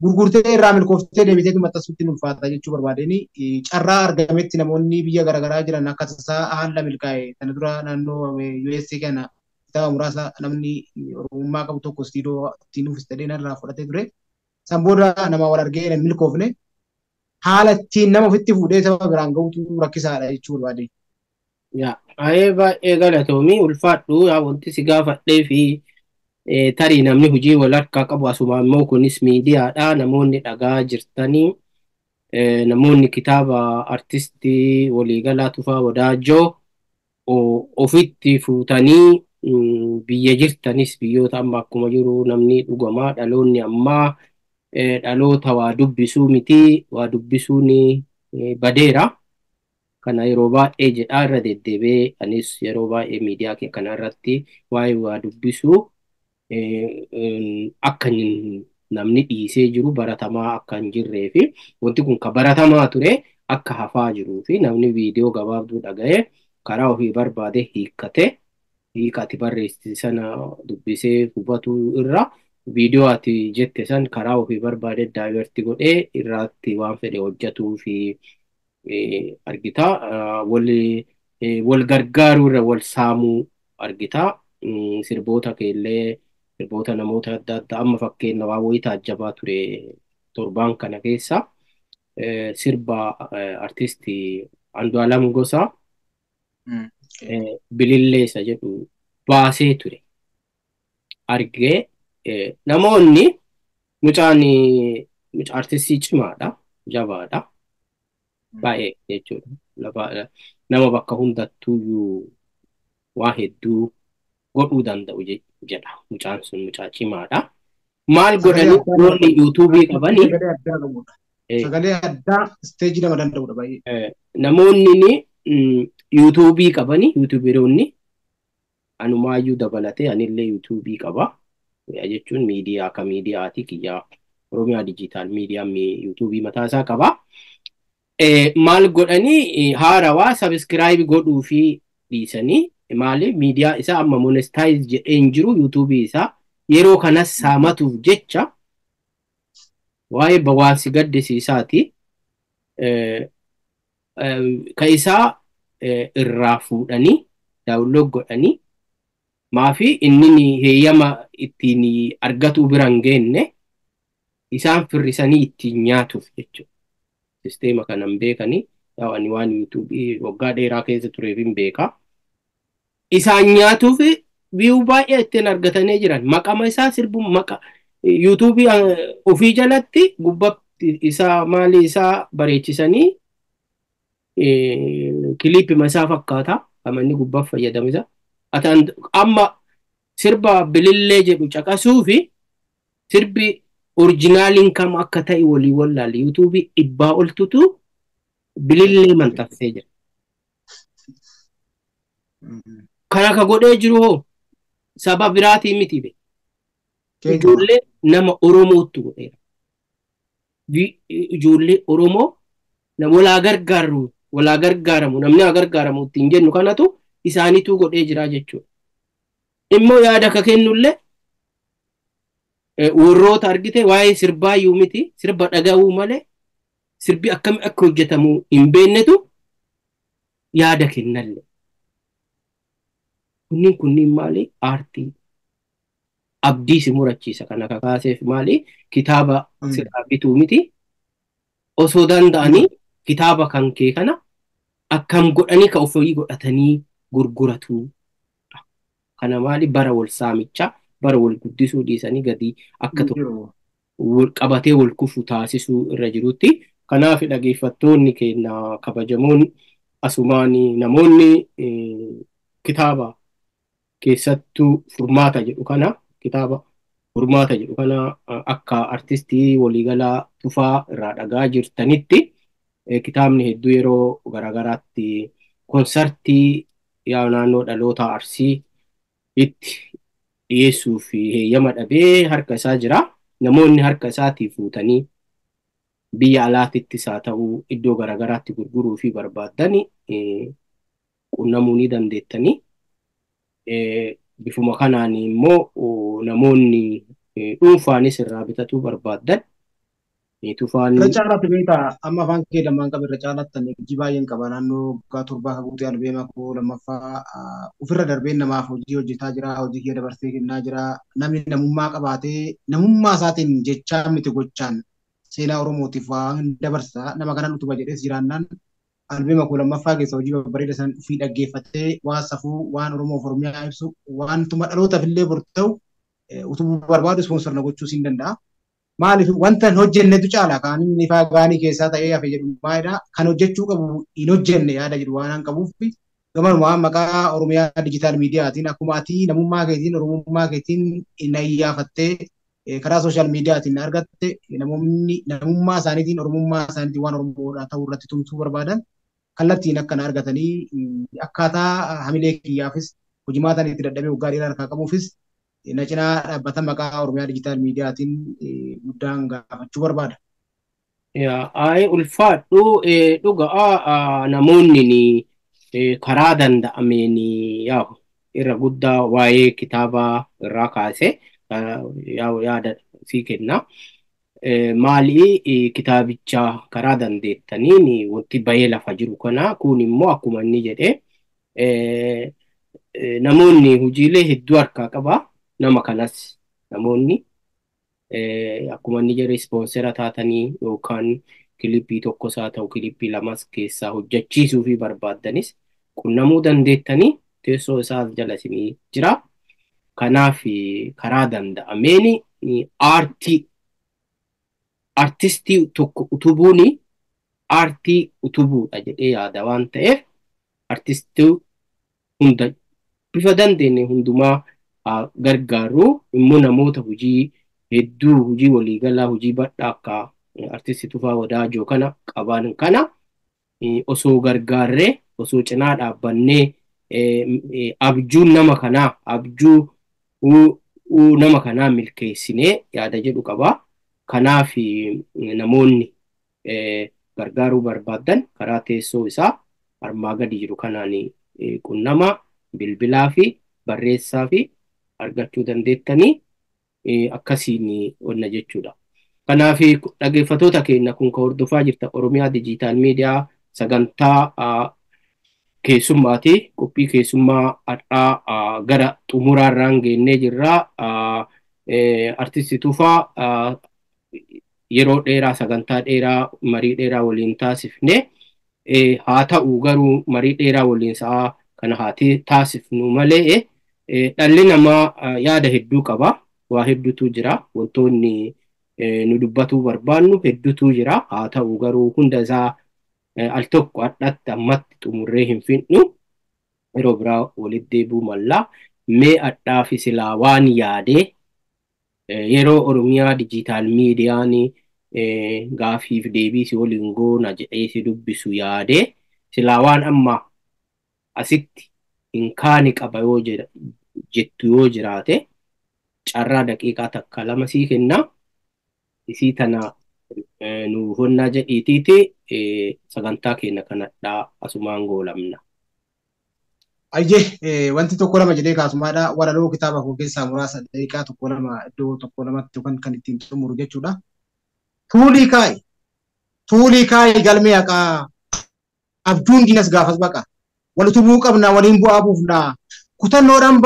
gurgurtee irraa milkooftee deebitee maxxansuutti ulfaata jechuu barbaadeni carraa argametti namoonni biyya garaagaraa jiran akka tasaa haala milkaa'e kana dura naannoo USA kana kitaaba muraasa namni oromummaa qabu tokko istiidoo ittiin dhufis ta'ee irraa fudhatee ture. San booda nama wal argee hin milkoofne haala ittiin nama ofitti fuudhee saba biraan gahuutu rakkisaadha jechuu barbaade. Baay'ee baay'ee galatoomii ulfaadhu wanti si gaafadhee fi tarii namni hojii wal harkaa qabu asuma immoo kunis miidiyaadha namoonni dhagaa jirtanii namoonni kitaaba artistii waliigalaa Tufaa Wadaajoo ofitti fuutanii biyya jirtanis biyyoota amma akkuma jiru namni dhugamaa dhaloonni ammaa dhaloota waa dubbisuu miti waa dubbisuun badeera. Kana yeroo baay'ee jedhaa irra deddeebi'ee anis yeroo baay'ee miidiyaa kana irratti waa'ee waa dubbisuu akka namni dhiisee jiru baratamaa akka hin jirree fi wanti kun kan baratamaa ture akka hafaa jiruu fi namni viidiyoo gabaabduu dhaga'ee karaa ofii barbaade hiikati barreessite sana dubbisee hubatu irra viidiyoo ati jette san karaa ofii barbaade daayiverti godhee irratti waan fedhe hojjetuu fi argita wal gargaaruu irra wal saamuu argita sirboota keellee sirboota namoota adda addaa amma fakkeenya waa wayii taajjabaa ture torbaan kana keessa sirba artistii Andu'aalam Gosaa Bililleessa jedhu baasee ture argee namoonni mucaan artistii cimaadha jabaadha baay'ee jechuudha nama bakka hundattuuyyuu waa hedduu godhuu danda'u jedha mucaan sun mucaa cimaadha. Maal godhanii namoonni yuutuubii qabanii sagalee addaa isteejii nama danda'udha baay'ee. Namoonni yuutuubii qabanii yuutuubiroonni anumaayyuu dabalatee anillee yuutuubii qaba jechuun miidiyaa akka miidiyaati kiyyaa Oromiyaa Dijitaal Miidiyaan yuutuubii mataasaa qaba. Maal godhanii haarawaa sabiskiraayib godhuu fi dhiisanii maaliif miidiyaa isaa amma monestaayiz jedheen jiru yuutuubii isaa yeroo kanas saamatuuf jecha waa'ee bawaansi gaddisiisaati ka isaa irraa fuudhanii daawunlood godhanii maafi inni heeyyama ittiin argatu biraan geenne isaan firrisanii ittiin nyaatuuf jechuudha. Sisteema kanan beekanii ani waan yuutuubii waggaa dheeraa keessa tureef hin beekaa. Isaan nyaatuuf viyuu baay'ee ittiin argatanii jiran maqama isaa sirbuun maqa yuutuubii ofii jalatti gubbatti isaa maalii isaa bareechisanii kiliipima isaa fakkaata amanni gubbaaf fayyadamisa. Amma sirba bilillee jedhu caqasuu fi sirbi oriijinaaliin kam akka ta'e walii wallaale yuutuubii dhibbaa oltutu bilillee maxxansee jira. Kana ka godhee jiru hoo saba biraatii miti be. Ijoollee nama Oromootu godheera. Ijoollee Oromoo nama walaa gargaaramu namni haa gargaaramu ittiin jennu kanatu isaaniitu godhee jira jechuudha. Immoo yaada akka kennullee warroota argite waa'ee sirbaayyuu miti sirba dhaga'uu malee sirbi akkami akka hojjetamu hin beeknetu yaada kennallee. Kunniin maali aartii abdii si murachiisa kana kakaaseef maali kitaaba sirraa bituu miti osoo danda'anii kitaaba kan kee kana akkam godhanii ka ofii godhatanii gurguratu. Kana maali bara wal saamichaa bara wal guddisuu dhiisanii gadi akka tokko wal qabatee wal kufu taasisuu irra jirutti. Kanaaf dhaggeeffattoonni keenya kabajamoon asumaan namoonni kitaaba keessattuu furmaata jedhu kana kitaaba furmaata jedhu kana akka artistii waliigalaa Tufaa irraa dhagaa jirtanitti kitaabni hedduu yeroo garaagaraatti konsartii naannoo dhaloota Arsii itti dhiyeessuuf heeyyama dhabee harka isaa jira. Namoonni harka isaatii fuutanii biyya alaatittis haa ta'uu iddoo garaagaraatti gurguruu fi barbaadanii qunnamuu ni dandeettanii. Bifuma kanaan immoo namoonni dhuunfaanis irraa bitatuu barbaaddan tufaan Irra caalaatti beektaa amma afaan kee lamaan qaba irra caalaatti hojii baay'een qaba naannoo waggaa torbaa kan guutee albeema koo lammaffaa ofirra darbeen namaaf hojii hojjetaa jira hojii kee dabarsee kennaa jira namni namummaa qabaatee namummaa isaatiin jechaa miti gochaan seenaa Oromootiif waan dabarsa nama kanan utuba jedhees jiraannaan albeema koo lammaffaa keessa hojii babbareeda san ofii dhaggeeffatee waan safuu waan Oromoof Oromiyaa ibsu waan tuma dhalootaaf illee bor ta'u utubuu barbaadu ispoonsor na gochuus hin danda'a. Maaliif wanta hojjennetu caala kan inni faagaanii keessaa ta'ee hafe jedhu maalidha kan hojjechuu qabu hin hojjenne yaada jedhu waan qabuuf gamanuma maqaa Oromiyaa dijitaal miidiyaatiin akkuma ati namummaa keetiin Oromummaa keetiin na iyyaafattee karaa sooshaal miidiyaatiin argatte namoonni namummaa isaaniitiin Oromummaa isaaniitiin waan Oromoodhaa ta'uu irratti tumsuu barbaadan kallattiin akkana argatanii akkaataa hamilee kiyyaafis hojimaataan itti dadhabee waggaa dheeraa harkaa qabuufis na cinaa dhaabbata maqaa Oromiyaa dijitaal miidiyaatiin guddaan gaafachuu barbaada. Ay ulfaadhu dhugaa namoonni karaa danda'ameen irra guddaa waa'ee kitaabaa irraa kaase yaada sii kenna. Maali kitaabicha karaa dandeettaniin wanti bahee lafa jiru kana kun immoo akkuma inni jedhe namoonni hojiilee hedduu harkaa qaba. Nama kanas namoonni akkuma inni jedhe ispoonsera taatanii yookaan kilippii tokkos haa ta'u kilippii lamas keessaa hojjechiisuu fi barbaaddanis qunnamuu dandeettanii teessoo isaa jala isinii jira. Kanaaf karaa danda'ameen artistii tokko utubuun aartii utubuudha jedhee yaada waan ta'eef artistii hunda bifa dandeenye hundumaa gargaaru immoo namoota hojii hedduu hojii waliigalaa hojii badhaa akka artistii Tufaa Wadaajoo kana qaban kana osoo gargaarree osoo cinaa dhaabbannee abjuu nama kanaa milkeessinee yaada jedhu qaba. Kanaaf namoonni gargaaruu barbaadan karaa teessoo isaa armaa gadi jiru kanaan qunnama bilbilaa fi barreessaa fi argachuu dandeettanii akkasiin onna jechuudha. Kanaaf dhaggeeffattoota keenya kun kan hordofaa jirta Oromiyaa Dijitaal Miidiyaa sagantaa keessummaati. Qophii keessummaa har'aa gara xumuraarraan geennee jirra. Artistii Tufaa yeroo dheeraa sagantaa dheeraa marii dheeraa waliin taasifne haa ta'u garuu marii dheeraa waliin sa'a kana haa taasifnu malee dhalli namaa yaada hedduu qaba. Waa hedduutu jira. Wantoonni nu dubbatuu barbaannu hedduutu jira. Haa ta'u garuu hunda isaa al tokko hadhatti ammatti xumurree hin fixnu. Yeroo biraa walitti deebuu malla. Mee hadhaa fi silaa waan yaadee yeroo Oromiyaa Dijitaal Miidiyaan gaafiif deebii si waliin goona jedhee si dubbisu yaadee silaa waan amma asitti hin kaani qaba yoo jettu yoo jiraate carraa daqiiqaa takka lama sii kenna. Isii tana nu honnaa jedhiitiiti sagantaa keenya kanadhaa asumaan goolamna. Ayyee wanti tokko lama jedhee kaasumaadha. Walaloo kitaaba koo keessaa muraasa daqiiqaa tokko lama iddoo tokko lamatti yookaan kan ittiin xumuru jechuudha. Tuulii kaayi galmee haqaa abjuun diinas gaafas baqa. Walitti bu'uu qabna waliin bu'aa buufna. Kutannoodhaan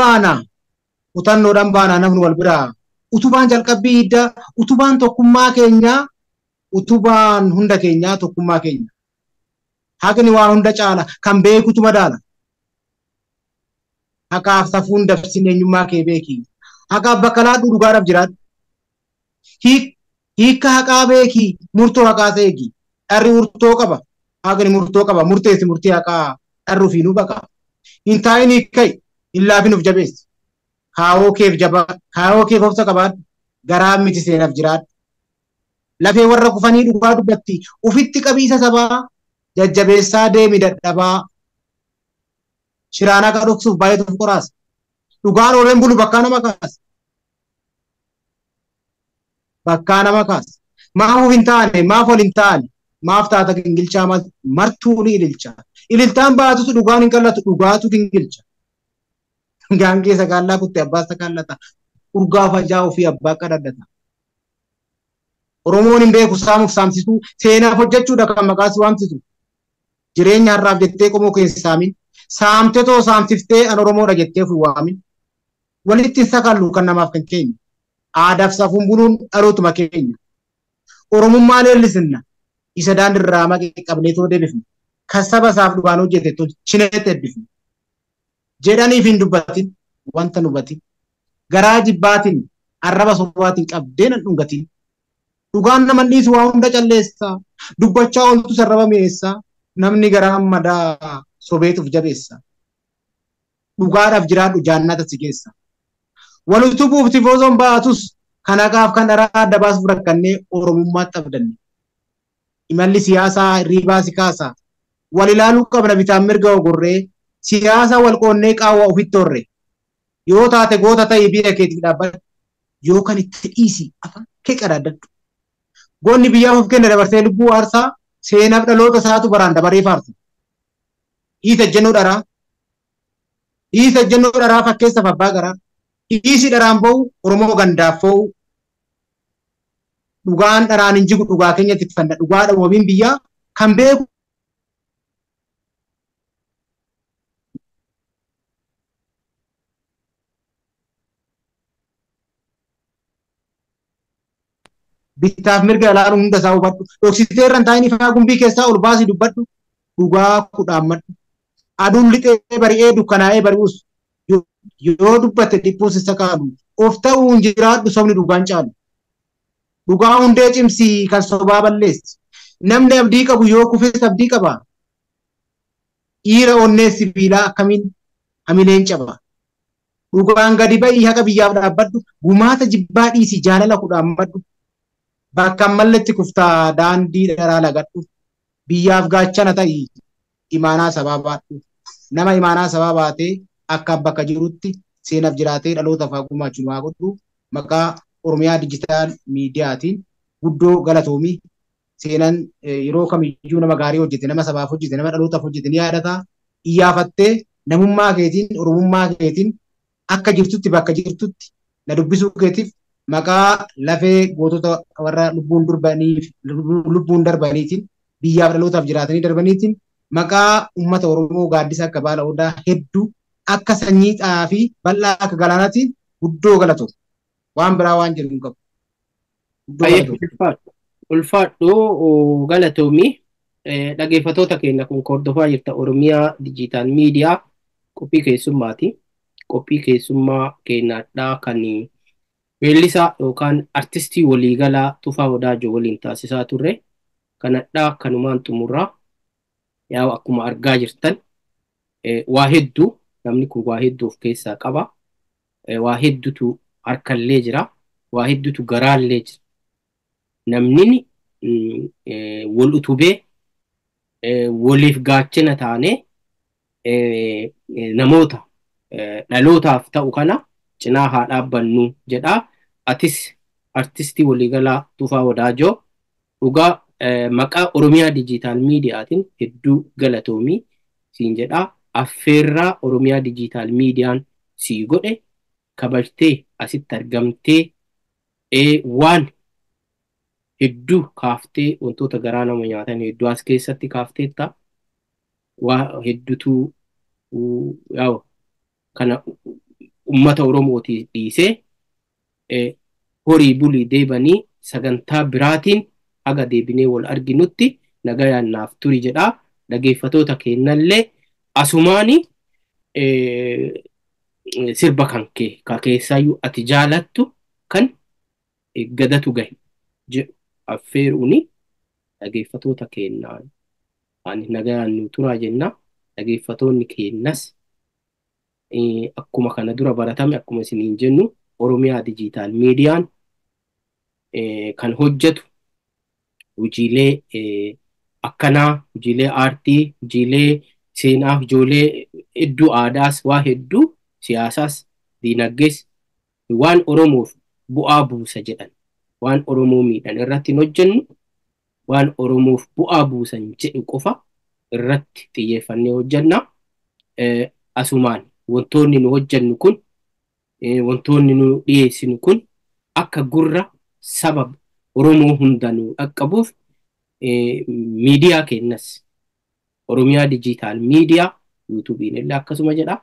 baana namni wal biraa. Utubaan jalqabbii hidda utubaan tokkummaa keenyaa utubaan hunda keenyaa tokkummaa keenya. Haqni waan hunda caala kan beekutu madaala. Haqaaf safuun dabsin eenyummaa kee beeki. Haqaaf bakka laadhuu dhugaadhaaf jiraadhu. Hiikka haqaa beeki murtoo haqaa seegi. Dharri murtoo qaba. Haqni murtoo qaba. Murteessi murtii haqaa dharruu fi nu baqa. Hin taa'in hiikkai hin laafinuuf jabeessi. Kaawoo keef obsa qabaadhu. Garaa miti seenaaf jiraadhu. Lafee warra kufanii dhugaa dubbatti. Ufitti qabiisa sabaa jajjabeessaa deemi dadhabaa. Shiraana akka dhoksuuf baay'eetuuf qoraasa. Dhugaan ooleen bulu bakkaa nama kaasa. Maaf hin taane, maaf ol hin taane, maaf taata gingilchaa martuu ni ililcha. Ililtaan baatutu dhugaan hin qallatu, dhugaatu gingilcha. Gaan keessa kaallaa kutte abbaasta kaallata. urgaa fajaa ofii abbaa qadadata. Oromoon hin beeku saamuuf saamsisuu seenaaf hojjechuudha kan maqaa si waamsisu. Jireenya har'aaf jettee qomoo keessa saamin. Saamtee too saamsiftee an Oromoodha jettee ofii waamin. Walitti hin sakallu kan namaaf kan keenya. Aadaaf safuun buluun dhalootuma keenya. Oromummaa leellisinna. Isa daandirraa maqee qabnee too deebifne. Kan saba isaaf dhugaan hojjete tolchineetti eebbifne. Jedhaniif hin dubbatin wanta nubatin. Garaa jibbaatiin arraba sobaatiin qabdeen hin dhungatin. Dhugaan nama dhiisu waa hunda calleessaa. Dubbachaa ooltu sarraba mi'eessaa. Namni garaa madaa sobeetuuf jabeessa. Dhugaadhaaf jiraadhu jaannata si keessa. Wal utubuuf tifoosoon baatus kan haqaaf kan dharaa adda baasuuf rakkannee Oromummaatti abdanne. Imalli siyaasaa hirriibaa si kaasaa. Wal ilaaluu qabna bitaan mirga ogorree. Siyaasa wal qoonnee qaawwa ofitti horre. Yoo taate goota ta'ii biyya keetiif dhaabbadhu. Yoo kan itti dhiisi afaan kee qadaadadhu. Goonni biyyaaf of kenna dabarsee lubbuu aarsaa seenaaf dhaloota isaatu baraan dabaree faarsa. Hiisa jennuu dharaa. Hiisa jennuu dharaa fakkeessaaf abbaa garaa. Hiisi dharaan ba'u Oromoo gandaaf ba'u. Dhugaan dharaan hin jigu dhugaa keenyatti fanna. Dhugaa dhawabiin biyyaa kan beeku. Bitaaf mirga ilaaluun hunda isaa hubadhu. Dhoksitee irraan taa'in ifaa gumbii keessaa ol baasii dubbadhu. Dhugaa kudhaammadhu. Aduun lixee bari'ee dukkanaa'ee bari'us yoo dubbatte dhiphuus isa qaalu. Of ta'uun jiraadhu sobni dhugaan caalu. Dhugaa hundee cimsii kan sobaa balleessi. Namni abdii qabu yoo kufes abdii qaba. Dhiira onnee sibiilaa akkamiin hamileen caba. Dhugaan gadi ba'ii haqa biyyaaf dhaabbadhu. Gumaata jibbaa dhiisii jaalala kudhaammadhu. Bakka malletti kuftaa daandii dharaa lagadhu. Biyyaaf gaachana ta'ii imaanaa sabaa baadhu. Nama imaanaa sabaa baatee akka bakka jirutti seenaaf jiraatee dhaloota fa'aa gumaachuun waa godhu. Maqaa Oromiyaa Dijitaal Miidiyaatiin guddoo galatoomii seenan yeroo kamiyyuu nama gaarii hojjete, nama sabaaf hojjete, nama dhalootaaf hojjete ni yaadata. Iyyafattee namummaa keetiin, Oromummaa keetiin akka jirtutti bakka jirtutti na dubbisuu keetiif maqaa lafee gootota warra lubbuun darbaniitiin biyyaaf dhalootaaf jiraatanii darbaniitiin maqaa uummata Oromoo gaaddisa akka baala odaa hedduu akka sanyii xaafii bal'aa akka galaanaatiin guddoo galatu. Waan biraa waan jedhu hin qabu. Ulfaadhoo galatoomii dhaggeeffattoota keenya kun hordofaa jirta Oromiyaa Dijitaal Miidiyaa qophii keessummaati. Qophii keessummaa keenyaadhaa kan weellisaa yookaan artistii waliigalaa Tufaa Wadaajoo waliin taasisaa turre. Kanadhaa kanumaan xumurraa yaa akkuma argaa jirtan waa hedduu namni kun waa hedduu of keessaa qaba. Waa hedduutu harkallee jira. Waa hedduutu garaallee jira. Namni wal utubee waliif gaachana taane namoota dhalootaaf ta'u kana cinaa haa dhaabbannu jedha. Atis artistii waliigalaa Tufaa Wadaajoo dhugaa maqaa Oromiyaa Dijitaal Miidiyaatiin hedduu galatoomii siin jedha. Affeerraa Oromiyaa Dijitaal Miidiyaan sii godhe kabajtee asitti argamtee waan hedduu kaaftee wantoota garaa nama nyaatan hedduu as keessatti kaafteetta. Waa hedduutu kana uummata Oromootii dhiisee horii bulii deebanii sagantaa biraatiin haga deebinee wal arginutti nagayaan naaf turi jedha. Dhaggeeffattoota keenyallee asumaanii sirba kan kee keessaayyuu ati jaalattu kan gadatu gahe jedhu affeeruuni dhaggeeffattoota keenyaan ani nagayaan nu turaa jenna. Dhaggeeffattoonni keenyas akkuma kana dura baratame akkuma isiniin jennu Oromiyaa Dijitaal Miidiyaan kan hojjetu hojiilee akkanaa, hojiilee aartii, hojiilee seenaa, ijoollee hedduu aadaas, waa hedduu siyaasaas, diinagdees waan Oromoof bu'aa buusa jedhan, waan Oromoo miidhan irratti hin hojjennu, waan Oromoof bu'aa buusan jedhu qofa irratti xiyyeeffannee hojjenna. Asumaan wantoonni nu hojjennu kun wantoonni nu dhiyeessinu kun akka gurra saba Oromoo hundanuu dhaqqabuuf miidiyaa kennas Oromiyaa Digital Media YouTubein illee akkasuma jedha.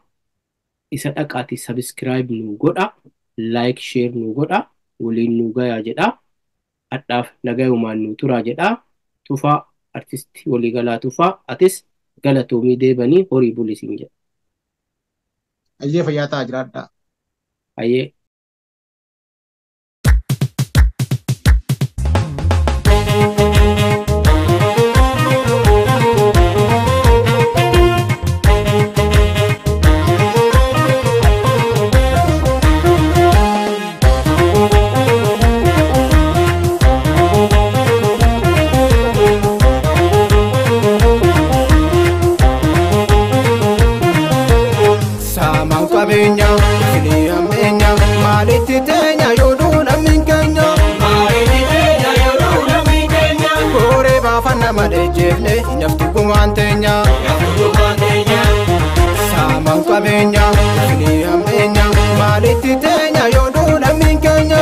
Isa dhaqaati subscribe nu godha, like share nu godha, waliin nu gayaa jedha. Adhaaf nagayumaan nu turaa jedha. Tufaa artistii waliigalaa Tufaa atis galatoomii deebanii horii bulisiin jedha. Ayyee fayyaa ta'aa jiraadha. Ayyee. Naftu kumantenya, samang kabenya, ini amenya, maliti tenya yodo namin kenya,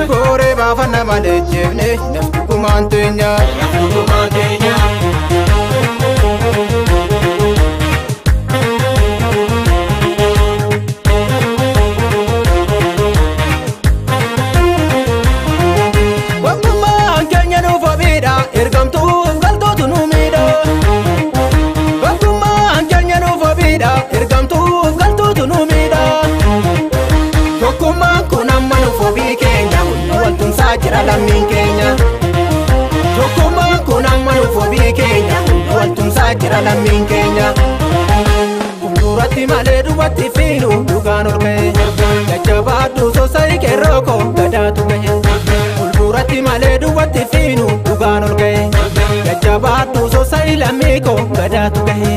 kore bafana malejevne, naftu kumantenya. Jira lammiin keenya tokkummaan kun amma nuuf wabii keenya waltumsaa jira lammiin keenya fuulduratti malee duubatti fiinu dhugaan ol ka'e jajjabaadhu soosai qeerrooko gadaatu gahe fuulduratti malee duubatti fiinu dhugaan ol ka'e jajjabaadhu soosai lammiiko gadaatu gahe.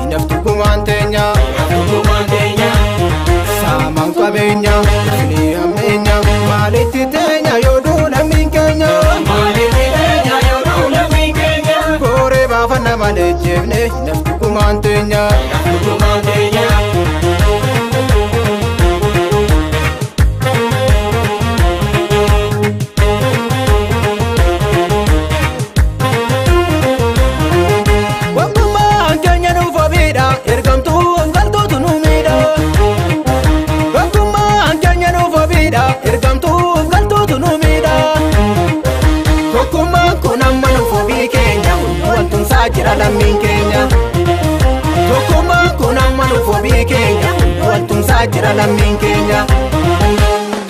Naftu kumantenya, samang kabenya, ini amenya, maliti tenya yodo namin kenya, kore bafana malejevne, naftu kumantenya. Jira lammiin keenya tokkummaan kun amma nuuf wabii keenya waltumsaa jira lammiin keenya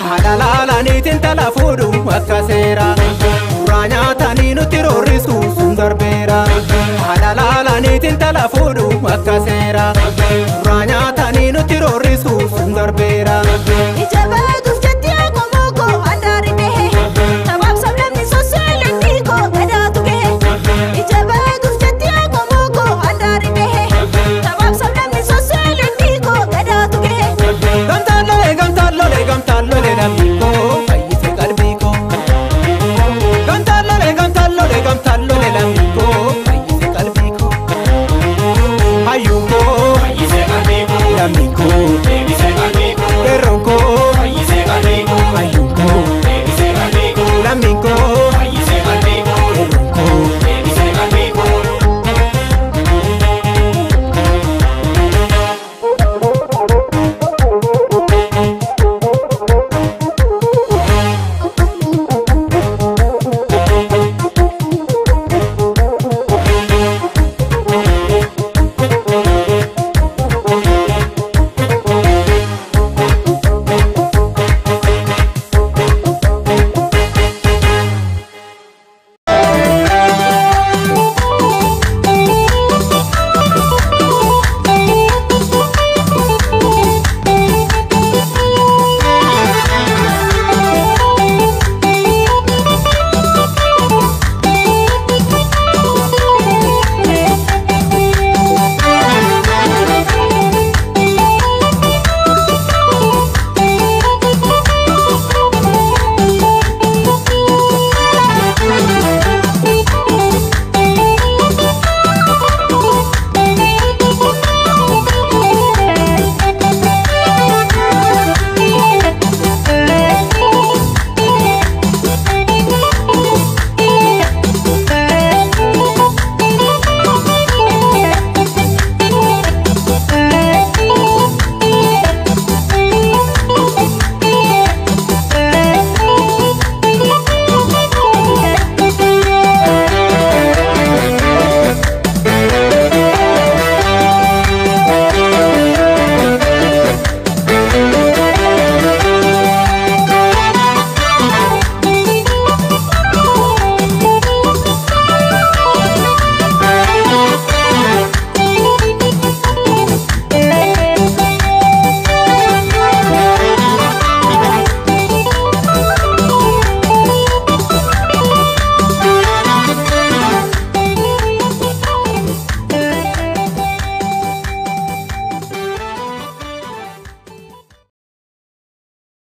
haadha laalaniitiin tala fuudhu akka seera suuraa nyaatanii nutti roorrisu sun darbeera haadha laalaniitiin tala fuudhu